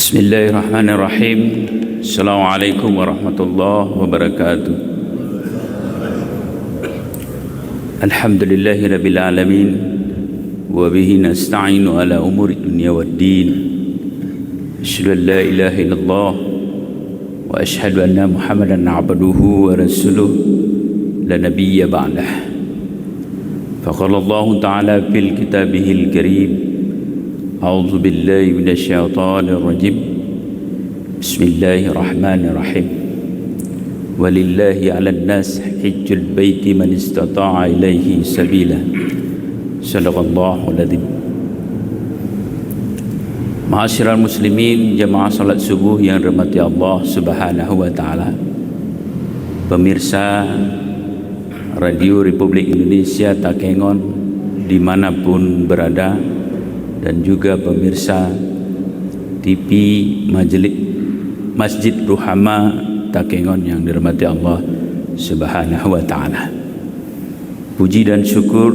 Bismillahirrahmanirrahim. Assalamualaikum warahmatullahi wabarakatuh. Alhamdulillahi rabbil alamin wa bihi nasta'inu ala umuri dunya waddin. Asyhadu an la ilaha illallah wa asyhadu anna Muhammadan abduhu wa rasuluh la nabiyya ba'dah. Faqala Allah ta'ala fil kitabihil karim. A'udzu billahi minasyaitonir rajim. Bismillahirrahmanirrahim. Walillahi 'alan nas hajjul baiti man istata'a ilaihi sabila. Shadaqallahul adzim. Ma'asyiral muslimin, jamaah salat subuh yang dirahmati Allah Subhanahu wa taala. Pemirsa Radio Republik Indonesia Takengon dimanapun berada, dan juga pemirsa TV Masjid Ruhama Takengon yang dirahmati Allah Subhanahu wa taala. Puji dan syukur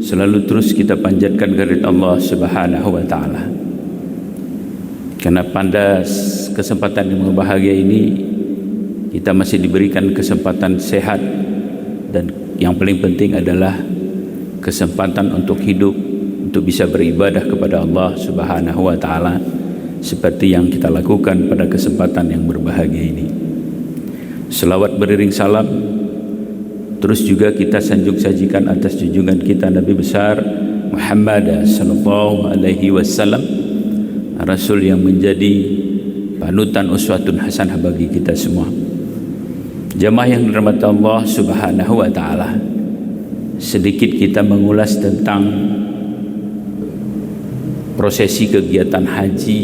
selalu terus kita panjatkan kehadirat Allah Subhanahu wa taala. Karena pada kesempatan yang berbahagia ini kita masih diberikan kesempatan sehat, dan yang paling penting adalah kesempatan untuk hidup, untuk bisa beribadah kepada Allah Subhanahu wa taala seperti yang kita lakukan pada kesempatan yang berbahagia ini. Selawat beriring salam terus juga kita sanjung sajikan atas junjungan kita Nabi besar Muhammad sallallahu alaihi wasallam, Rasul yang menjadi panutan uswatun hasanah bagi kita semua. Jamaah yang dirahmati Allah Subhanahu wa taala, sedikit kita mengulas tentang prosesi kegiatan haji,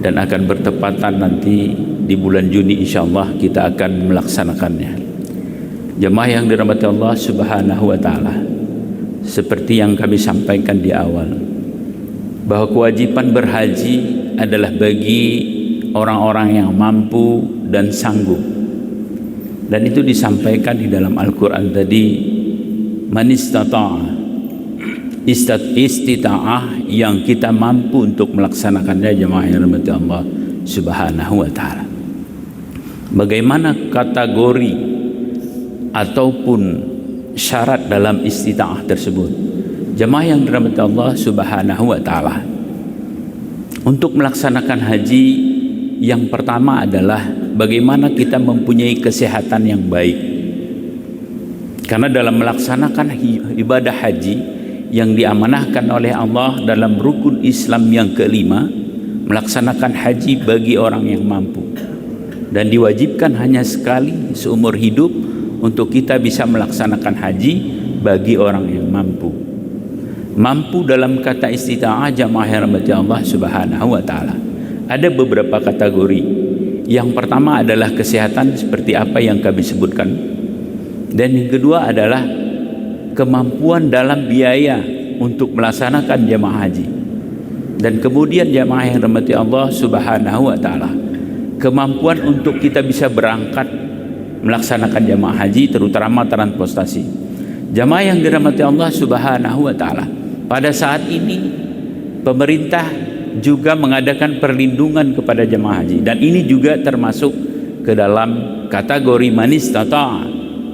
dan akan bertepatan nanti di bulan Juni insyaallah kita akan melaksanakannya. Jemaah yang dirahmati Allah Subhanahu wa taala, seperti yang kami sampaikan di awal, bahwa kewajiban berhaji adalah bagi orang-orang yang mampu dan sanggup, dan itu disampaikan di dalam Al-Quran tadi, man istita'ah, yang kita mampu untuk melaksanakannya. Jemaah yang dirahmati Allah Subhanahu wa taala, bagaimana kategori ataupun syarat dalam istita'ah tersebut? Jemaah yang dirahmati Allah Subhanahu wa taala, untuk melaksanakan haji yang pertama adalah bagaimana kita mempunyai kesehatan yang baik. Karena dalam melaksanakan ibadah haji yang diamanahkan oleh Allah dalam rukun Islam yang kelima, melaksanakan haji bagi orang yang mampu, dan diwajibkan hanya sekali seumur hidup untuk kita bisa melaksanakan haji bagi orang yang mampu. Mampu dalam kata istita'ah, jamaah yang dirahmati Allah Subhanahu wa taala, ada beberapa kategori. Yang pertama adalah kesehatan seperti apa yang kami sebutkan, dan yang kedua adalah kemampuan dalam biaya untuk melaksanakan jamaah haji, dan kemudian jamaah yang dirahmati Allah Subhanahu wa taala, kemampuan untuk kita bisa berangkat melaksanakan jamaah haji, terutama transportasi. Jamaah yang dirahmati Allah Subhanahu wa taala, pada saat ini pemerintah juga mengadakan perlindungan kepada jamaah haji, dan ini juga termasuk ke dalam kategori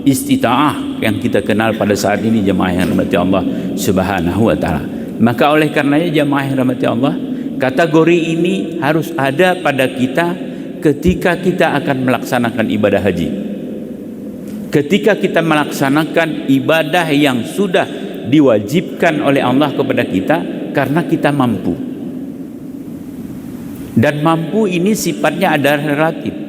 istita'ah yang kita kenal pada saat ini, jemaah yang dirahmati Allah Subhanahu wa taala. Maka oleh karenanya jemaah yang dirahmati Allah, kategori ini harus ada pada kita ketika kita akan melaksanakan ibadah haji. Ketika kita melaksanakan ibadah yang sudah diwajibkan oleh Allah kepada kita karena kita mampu. Dan mampu ini sifatnya adalah relatif.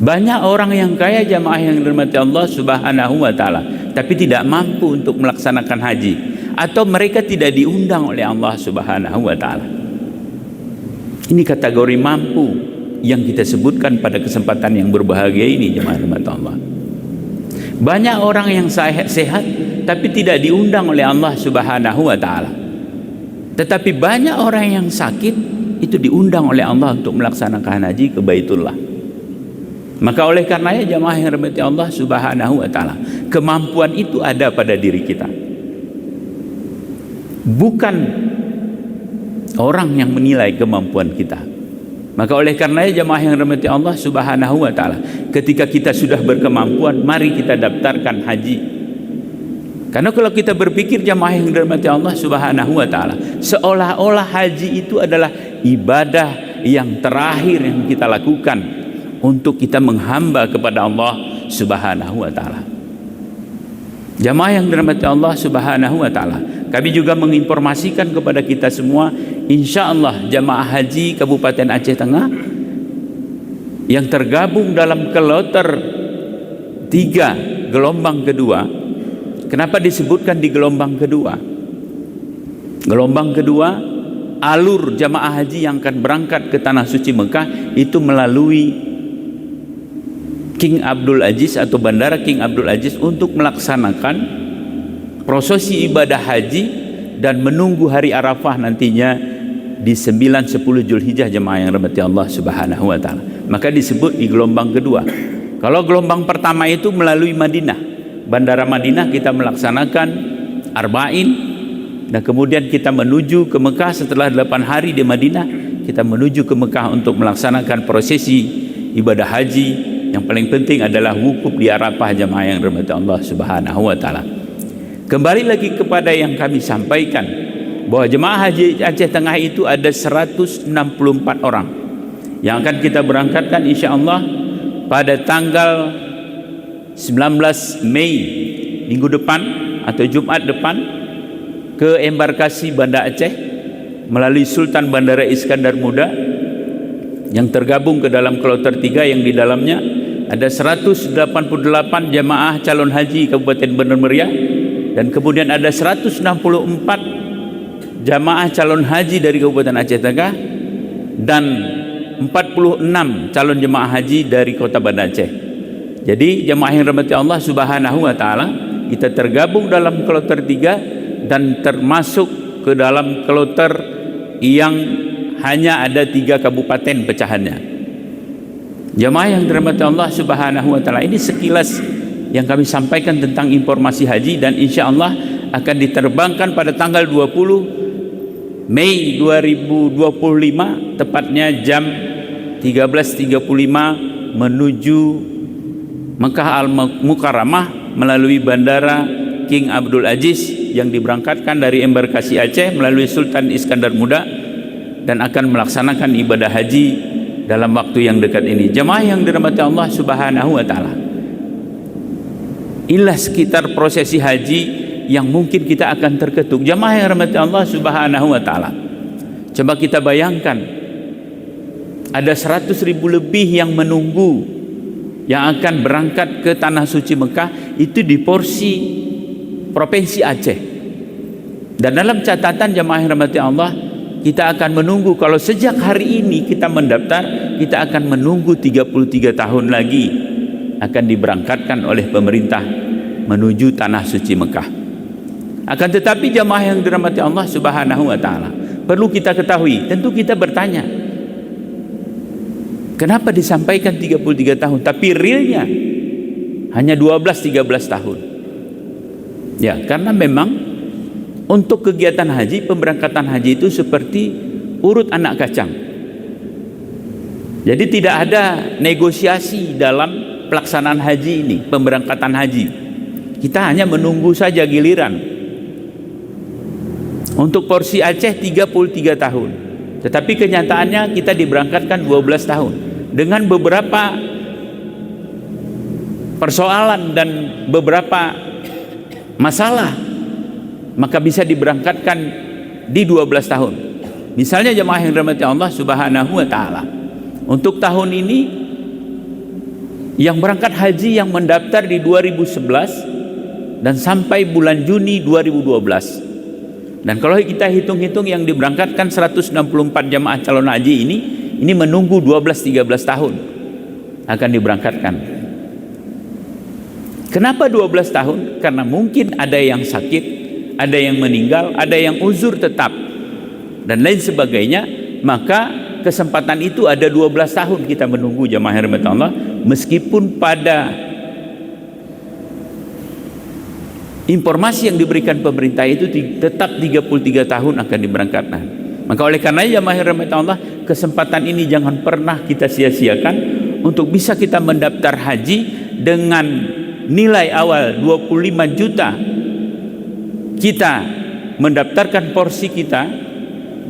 Banyak orang yang kaya, jamaah yang dirahmati Allah Subhanahu wa taala, tapi tidak mampu untuk melaksanakan haji, atau mereka tidak diundang oleh Allah Subhanahu wa taala. Ini kategori mampu yang kita sebutkan pada kesempatan yang berbahagia ini, jamaah yang dirahmati Allah. Banyak orang yang sehat tapi tidak diundang oleh Allah Subhanahu wa taala. Tetapi banyak orang yang sakit itu diundang oleh Allah untuk melaksanakan haji ke Baitullah. Maka oleh karenanya jamaah yang dirahmati Allah Subhanahu wa taala, kemampuan itu ada pada diri kita. Bukan orang yang menilai kemampuan kita. Maka oleh karenanya jemaah yang dirahmati Allah Subhanahu wa taala, ketika kita sudah berkemampuan, mari kita daftarkan haji. Karena kalau kita berpikir jemaah yang dirahmati Allah Subhanahu wa taala, seolah-olah haji itu adalah ibadah yang terakhir yang kita lakukan untuk kita menghamba kepada Allah Subhanahu wa taala. Jemaah yang dirahmati Allah Subhanahu wa taala, kami juga menginformasikan kepada kita semua, insyaallah jemaah haji Kabupaten Aceh Tengah yang tergabung dalam kloter 3 gelombang kedua. Kenapa disebutkan di gelombang kedua? Gelombang kedua, alur jemaah haji yang akan berangkat ke Tanah Suci Mekah itu melalui King Abdul Aziz atau Bandara King Abdul Aziz untuk melaksanakan prosesi ibadah haji dan menunggu hari Arafah nantinya di 9-10 Zulhijjah jemaah yang dirahmati Allah Subhanahu wa taala. Maka disebut di gelombang kedua. Kalau gelombang pertama itu melalui Madinah, Bandara Madinah kita melaksanakan Arba'in, dan kemudian kita menuju ke Mekah. Setelah 8 hari di Madinah, kita menuju ke Mekah untuk melaksanakan prosesi ibadah haji. Yang paling penting adalah wukuf di Arafah jemaah yang dirahmati Allah Subhanahu wa taala. Kembali lagi kepada yang kami sampaikan, bahwa jemaah haji Aceh Tengah itu ada 164 orang yang akan kita berangkatkan insyaallah pada tanggal 19 Mei minggu depan atau Jumat depan ke embarkasi Banda Aceh melalui Sultan Bandara Iskandar Muda yang tergabung ke dalam kloter 3 yang di dalamnya ada 188 jemaah calon haji Kabupaten Bandar Meriah, dan kemudian ada 164 jemaah calon haji dari Kabupaten Aceh Tengah dan 46 calon jemaah haji dari Kota Banda Aceh. Jadi jemaah yang dirahmati Allah Subhanahu wa taala, kita tergabung dalam kloter 3 dan termasuk ke dalam kloter yang hanya ada 3 kabupaten pecahannya. Jemaah yang dirahmati Allah Subhanahu wa taala, ini sekilas yang kami sampaikan tentang informasi haji, dan insya Allah akan diterbangkan pada tanggal 20 Mei 2025 tepatnya jam 13.35 menuju Mekah Al-Mukarramah melalui Bandara King Abdul Aziz yang diberangkatkan dari embarkasi Aceh melalui Sultan Iskandar Muda, dan akan melaksanakan ibadah haji dalam waktu yang dekat ini. Jemaah yang dirahmati Allah Subhanahu wa taala, inilah sekitar prosesi haji yang mungkin kita akan terketuk. Jemaah yang dirahmati Allah Subhanahu wa taala, coba kita bayangkan ada 100.000 lebih yang menunggu yang akan berangkat ke Tanah Suci Mekah itu di porsi Provinsi Aceh. Dan dalam catatan jemaah yang dirahmati Allah, kita akan menunggu, kalau sejak hari ini kita mendaftar, kita akan menunggu 33 tahun lagi akan diberangkatkan oleh pemerintah menuju Tanah Suci Mekah. Akan tetapi jemaah yang dirahmati Allah Subhanahu wa taala, perlu kita ketahui, tentu kita bertanya, kenapa disampaikan 33 tahun tapi realnya hanya 12-13 tahun? Ya, karena memang untuk kegiatan haji, pemberangkatan haji itu seperti urut anak kacang. Jadi tidak ada negosiasi dalam pelaksanaan haji ini, pemberangkatan haji. Kita hanya menunggu saja giliran. Untuk porsi Aceh 33 tahun. Tetapi kenyataannya kita diberangkatkan 12 tahun. Dengan beberapa persoalan dan beberapa masalah, maka bisa diberangkatkan di 12 tahun. Misalnya jemaah yang dirahmati Allah Subhanahu wa taala, untuk tahun ini yang berangkat haji yang mendaftar di 2011 dan sampai bulan Juni 2012. Dan kalau kita hitung-hitung yang diberangkatkan 164 jemaah calon haji ini menunggu 12-13 tahun akan diberangkatkan. Kenapa 12 tahun? Karena mungkin ada yang sakit, ada yang meninggal, ada yang uzur tetap, dan lain sebagainya. Maka kesempatan itu ada 12 tahun kita menunggu jemaah yang dirahmati Allah, meskipun pada informasi yang diberikan pemerintah itu tetap 33 tahun akan diberangkatkan. Maka oleh karena jamaah rahmat Allah, kesempatan ini jangan pernah kita sia-siakan untuk bisa kita mendaftar haji dengan nilai awal 25 juta. Kita mendaftarkan porsi kita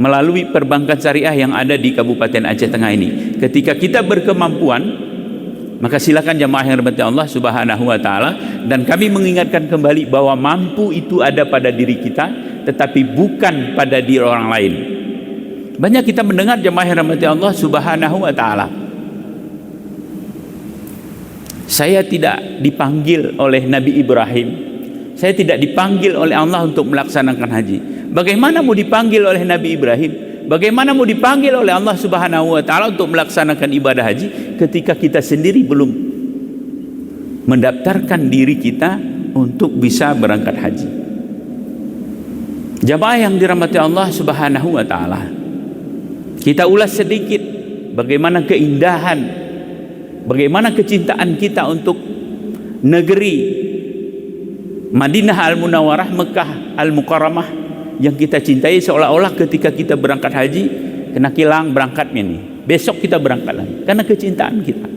melalui perbankan syariah yang ada di Kabupaten Aceh Tengah ini. Ketika kita berkemampuan, maka silakan jamaah yang dirahmati Allah Subhanahu wa taala, dan kami mengingatkan kembali bahwa mampu itu ada pada diri kita, tetapi bukan pada diri orang lain. Banyak kita mendengar jamaah yang dirahmati Allah Subhanahu wa taala, saya tidak dipanggil oleh Nabi Ibrahim, saya tidak dipanggil oleh Allah untuk melaksanakan haji. Bagaimana mau dipanggil oleh Nabi Ibrahim? Bagaimana mau dipanggil oleh Allah Subhanahu wa taala untuk melaksanakan ibadah haji ketika kita sendiri belum mendaftarkan diri kita untuk bisa berangkat haji? Jamaah yang dirahmati Allah Subhanahu wa taala, kita ulas sedikit bagaimana keindahan, bagaimana kecintaan kita untuk negeri Madinah Al-Munawwarah, Mekah Al-Mukarramah yang kita cintai, seolah-olah ketika kita berangkat haji kena kilang berangkatnya nih, besok kita berangkat lagi, karena kecintaan kita.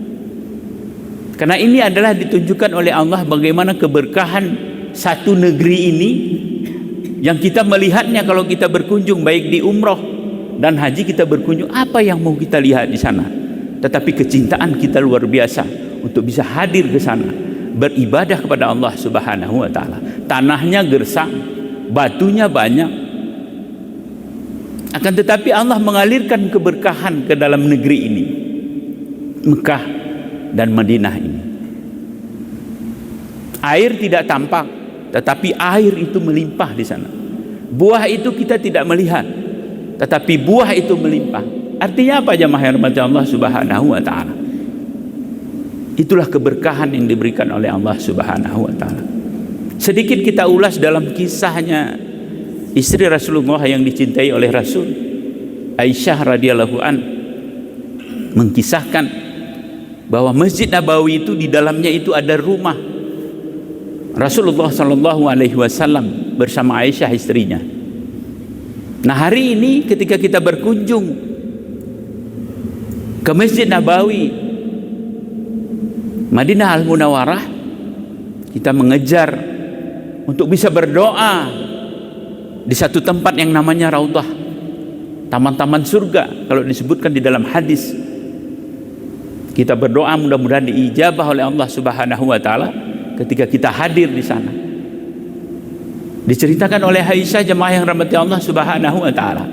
Karena ini adalah ditunjukkan oleh Allah bagaimana keberkahan satu negeri ini yang kita melihatnya kalau kita berkunjung, baik di umroh dan haji kita berkunjung, apa yang mau kita lihat di sana? Tetapi kecintaan kita luar biasa untuk bisa hadir ke sana, beribadah kepada Allah Subhanahu wa taala. Tanahnya gersang, batunya banyak, akan tetapi Allah mengalirkan keberkahan ke dalam negeri ini, Mekah dan Madinah ini. Air tidak tampak, tetapi air itu melimpah di sana. Buah itu kita tidak melihat, tetapi buah itu melimpah. Artinya apa jamaah yang dirahmati Allah Subhanahu wa taala? Itulah keberkahan yang diberikan oleh Allah Subhanahu wa taala. Sedikit kita ulas dalam kisahnya istri Rasulullah yang dicintai oleh Rasul, Aisyah radhiyallahu an, mengkisahkan bahwa Masjid Nabawi itu di dalamnya itu ada rumah Rasulullah sallallahu alaihi wasallam bersama Aisyah istrinya. Nah, hari ini ketika kita berkunjung ke Masjid Nabawi Madinah Al-Munawwarah, kita mengejar untuk bisa berdoa di satu tempat yang namanya Raudhah, taman-taman surga kalau disebutkan di dalam hadis. Kita berdoa mudah-mudahan diijabah oleh Allah Subhanahu wa taala ketika kita hadir di sana. Diceritakan oleh Aisyah jemaah yang rahmati Allah Subhanahu wa taala,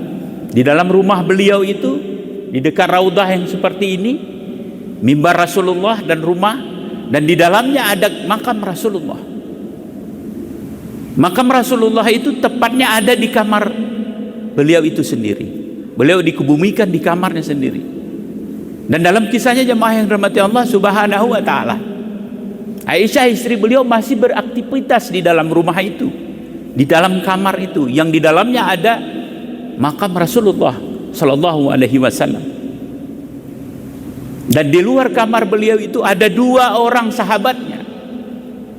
di dalam rumah beliau itu di dekat Raudhah yang seperti ini, mimbar Rasulullah dan rumah, dan di dalamnya ada makam Rasulullah. Makam Rasulullah itu tepatnya ada di kamar beliau itu sendiri. Beliau dikebumikan di kamarnya sendiri. Dan dalam kisahnya jemaah yang dirahmati Allah Subhanahu wa taala, Aisyah istri beliau masih beraktivitas di dalam rumah itu, di dalam kamar itu yang di dalamnya ada makam Rasulullah sallallahu alaihi wasallam. Dan di luar kamar beliau itu ada dua orang sahabatnya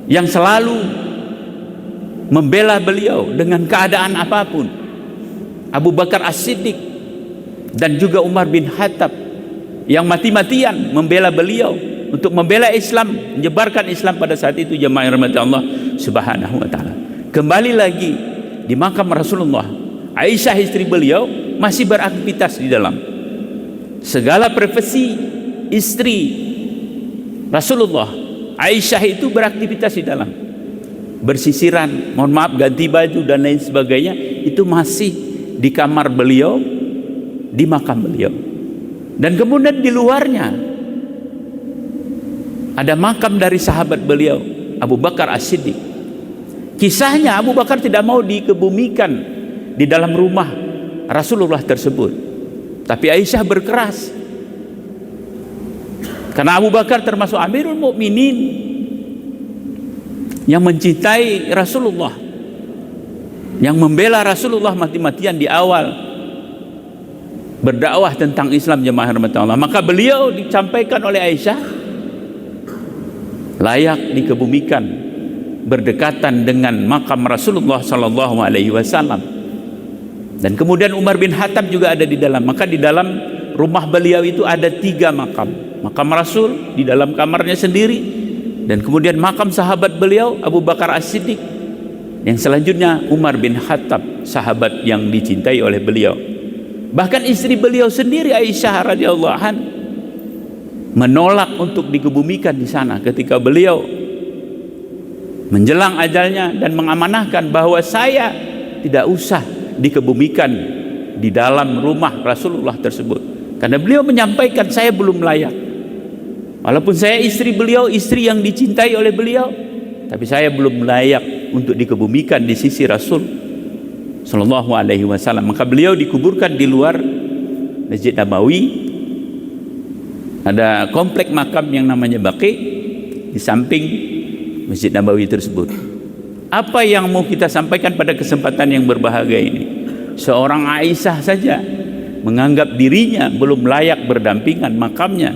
yang selalu membela beliau dengan keadaan apapun, Abu Bakar As-Siddiq dan juga Umar bin Khattab, yang mati-matian membela beliau untuk membela Islam, menyebarkan Islam pada saat itu jemaah rahmat Allah Subhanahu wa taala. Kembali lagi di makam Rasulullah, Aisyah istri beliau masih beraktivitas di dalam. Segala privasi istri Rasulullah, Aisyah itu beraktivitas di dalam, bersisiran, mohon maaf, ganti baju dan lain sebagainya, itu masih di kamar beliau, di makam beliau. Dan kemudian di luarnya ada makam dari sahabat beliau, Abu Bakar As-Siddiq. Kisahnya Abu Bakar tidak mau dikebumikan di dalam rumah Rasulullah tersebut, tapi Aisyah berkeras, karena Abu Bakar termasuk Amirul Mukminin yang mencintai Rasulullah, yang membela Rasulullah mati-matian di awal berdakwah tentang Islam jemaah rahmati Allah. Maka beliau disampaikan oleh Aisyah layak dikebumikan berdekatan dengan makam Rasulullah sallallahu alaihi wasallam. Dan kemudian Umar bin Khattab juga ada di dalam. Maka di dalam rumah beliau itu ada 3 makam. Makam Rasul di dalam kamarnya sendiri, dan kemudian makam sahabat beliau Abu Bakar As-Siddiq, yang selanjutnya Umar bin Khattab, sahabat yang dicintai oleh beliau. Bahkan istri beliau sendiri Aisyah radhiyallahu anha menolak untuk dikebumikan di sana ketika beliau menjelang ajalnya dan mengamanahkan bahwa saya tidak usah dikebumikan di dalam rumah Rasulullah tersebut, karena beliau menyampaikan saya belum layak. Walaupun saya istri beliau, istri yang dicintai oleh beliau, tapi saya belum layak untuk dikebumikan di sisi Rasul sallallahu alaihi wasallam. Maka beliau dikuburkan di luar Masjid Nabawi. Ada komplek makam yang namanya Baqi di samping Masjid Nabawi tersebut. Apa yang mau kita sampaikan pada kesempatan yang berbahagia ini? Seorang Aisyah saja menganggap dirinya belum layak berdampingan makamnya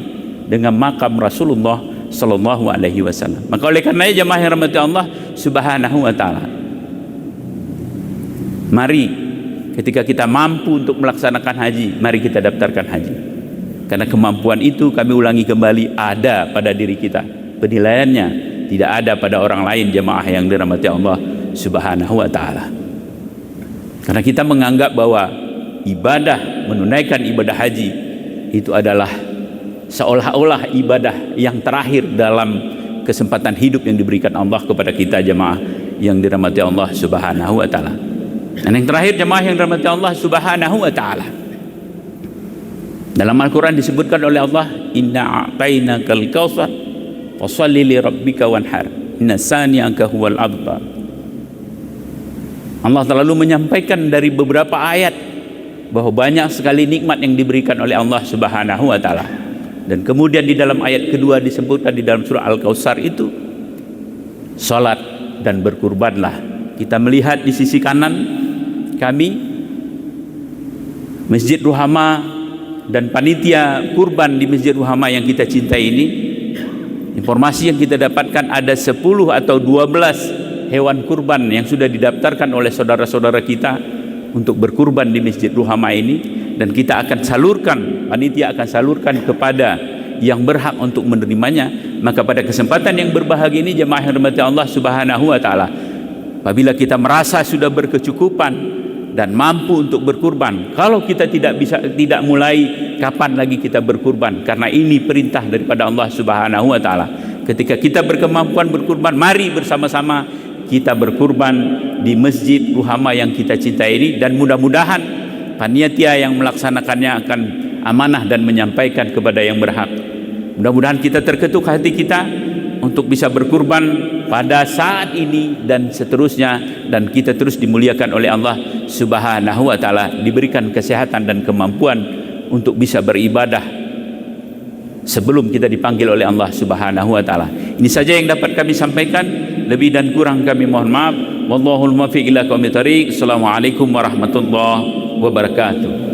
dengan makam Rasulullah sallallahu alaihi wasallam. Maka oleh karenanya jemaah yang rahmati Allah Subhanahu wa taala, mari ketika kita mampu untuk melaksanakan haji, mari kita daftarkan haji. Karena kemampuan itu, kami ulangi kembali, ada pada diri kita. Penilaiannya tidak ada pada orang lain, jemaah yang dirahmati Allah Subhanahu wa taala. Karena kita menganggap bahwa ibadah, menunaikan ibadah haji itu adalah seolah-olah ibadah yang terakhir dalam kesempatan hidup yang diberikan Allah kepada kita, jemaah yang dirahmati Allah Subhanahu wa taala. Dan yang terakhir, jemaah yang dirahmati Allah Subhanahu wa taala, dalam Al-Quran disebutkan oleh Allah, inna a'tainakal kautsar fasholli li rabbika wanhar inna saniyaka huwal abtar. Allah selalu menyampaikan dari beberapa ayat bahwa banyak sekali nikmat yang diberikan oleh Allah Subhanahu wa taala. Dan kemudian di dalam ayat kedua disebutkan di dalam surah Al-Kautsar itu, salat dan berkurbanlah. Kita melihat di sisi kanan kami Masjid Ruhama dan panitia kurban di Masjid Ruhama yang kita cintai ini. Informasi yang kita dapatkan ada 10 atau 12 hewan kurban yang sudah didaftarkan oleh saudara-saudara kita untuk berkurban di Masjid Ruhama ini, dan kita akan salurkan, panitia akan salurkan kepada yang berhak untuk menerimanya. Maka pada kesempatan yang berbahagia ini, jemaah yang dirahmati Allah Subhanahu wa taala, apabila kita merasa sudah berkecukupan dan mampu untuk berkurban, kalau kita tidak mulai, kapan lagi kita berkurban? Karena ini perintah daripada Allah Subhanahu wa taala. Ketika kita berkemampuan berkurban, mari bersama-sama kita berkurban di Masjid Ruhama yang kita cintai ini, dan mudah-mudahan panitia yang melaksanakannya akan amanah dan menyampaikan kepada yang berhak. Mudah-mudahan kita terketuk hati kita untuk bisa berkurban pada saat ini dan seterusnya, dan kita terus dimuliakan oleh Allah Subhanahu wa taala, diberikan kesehatan dan kemampuan untuk bisa beribadah sebelum kita dipanggil oleh Allah Subhanahu wa taala. Ini saja yang dapat kami sampaikan, lebih dan kurang kami mohon maaf. Wallahul muwaffiq ila aqwamit thoriq. Assalamualaikum warahmatullahi wabarakatuh.